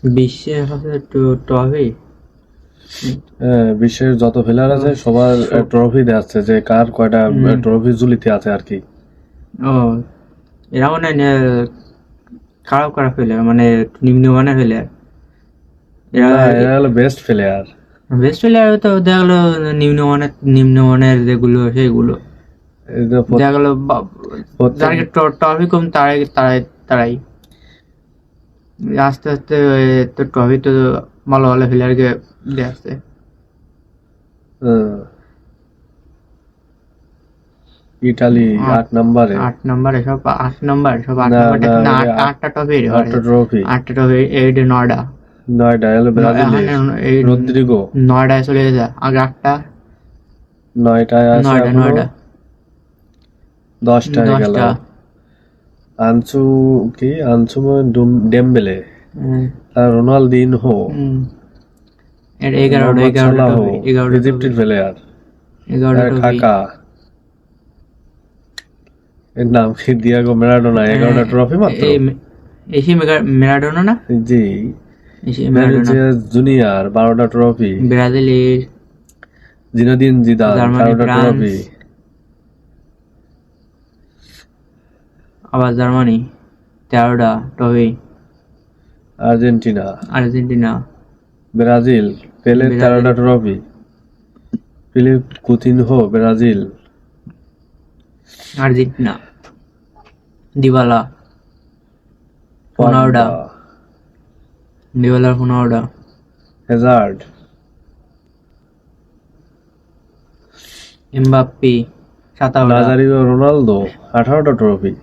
বিশ্বের ট্রফি বিশ্বের যত প্লেয়ার আছে সবার ট্রফি দেখাচ্ছে যে কার কয়টা ট্রফি ঝুলিতে আছে আর কি। ও এরা মানে খারাপ খারাপ প্লেয়ার, মানে নিম্নমানের প্লেয়ার। এরা হলো বেস্ট প্লেয়ার। বেস্ট প্লেয়ার তো দেখা গেলো নিম্নমানের যেগুলো সেগুলো দেখা গেলো যার ট্রফি কম তারাই আস্তে আস্তে তো ট্রফি তো ভালো ভালো প্লেয়ারকে দেখছে। ইটালি 8 নম্বরে, 8 নম্বরে সব 8 নম্বর না 8টা ট্রফি 8টা ট্রফি 8টা ট্রফি এই নয়ডা হলো ব্রাজিলের রদ্রিগো। নয়ডায় চলে গেছে আগে 8টা, 9টায় আছে নয়ডা 10টায় গেল আনসু ডেম্বেলে, রোনালদিনহো, 11 ইজিপ্টের প্লেয়ার, 11 কাকা, এর নাম কি, দিয়াগো ম্যারাডোনা, 11টা ট্রফি মাত্র। এসি ম্যারাডোনা না, জি ভিনিসিয়াস জুনিয়র 12টা ট্রফি, ব্রাজিলের জিনেদিন জিদান 13টা ট্রফি, আবার জার্মানি 13টা ট্রফি, আর্জেন্টিনা, ব্রাজিল পেলে 13টা trophy, Philippe Coutinho Brazil, Argentina Dybala 15টা, হ্যাজার্ড, এমবাপ্পে 17টা, নাজারিও রোনালদো 18টা ট্রফি,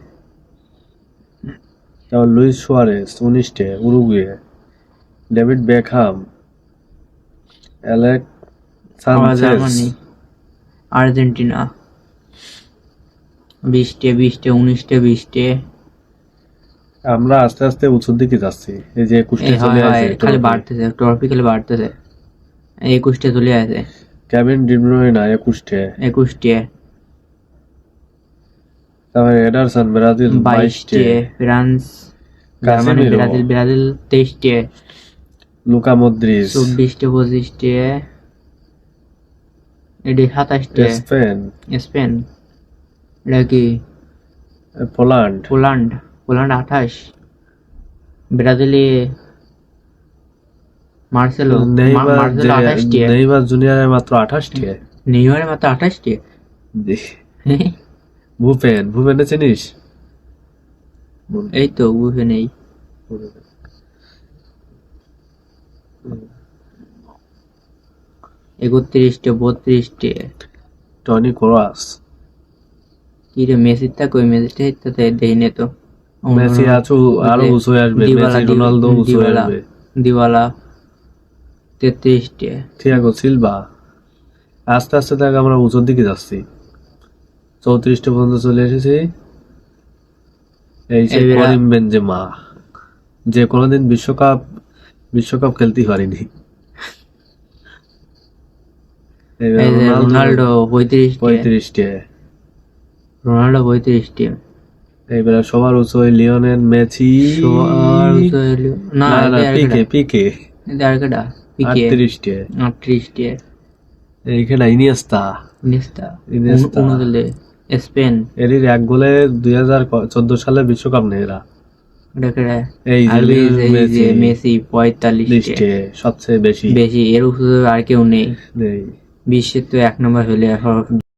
তারপর লুইস সুয়ারেস 19টে Uruguay, David Beckham, Alex Sanchez, Argentina 20টে। আমরা আস্তে আস্তে উঁচুর দিকে যাচ্ছি। এই যে 21টে চলে আসে, খালি বাড়তেছে ট্রফি, খালি বাড়তেছে। 21টে চলে আসে, কেভিন ডি ব্রুইনা 21টে, তারপরে এডারসন ব্রাজিল 22টে, ফ্রান্স জার্মানি ব্রাজিল 23টে, লুকা মদ্রিচ 24টে 25টে, এডি 27টে, স্পেন এটা কি, পোল্যান্ড 28, ব্রাজিলে মার্সেলো 28টে, নেইমার জুনিয়রের মাত্র 28টে, ভুপেন চিনিস? এই তো বুঝে নেই। 31টে 32টে, টনি ক্রোয়াস, কি রে মেসিটা কই, মেসিটা দেই নে তো, মেসি আরো উঁচু আসবে, মেসি রোনালদো উঁচু আসবে, দিবালা 33টে, থিয়াগো সিলভা। আস্তে আস্তে দেখ আমরা উঁচুর দিকে যাচ্ছি, 34টে পর্যন্ত চলে এসেছি। এই যে করিম বেনজেমা, যে কোনোদিন বিশ্বকাপ খেলতে পারিনি। রোনাল্ডো 35টে, এইবারে সবার উঁচু লিওনেল মেসি, পিকে 38টে, এইখানে ইনিয়েস্তা, স্পেন এর এক গোলে 2014 সালে বিশ্বকাপ নেয় এরা। এই মেসি 45টে, সবচেয়ে বেশি, এর উপরে আর কেউ নেই বিশ্বের তো 1 নম্বর হলে।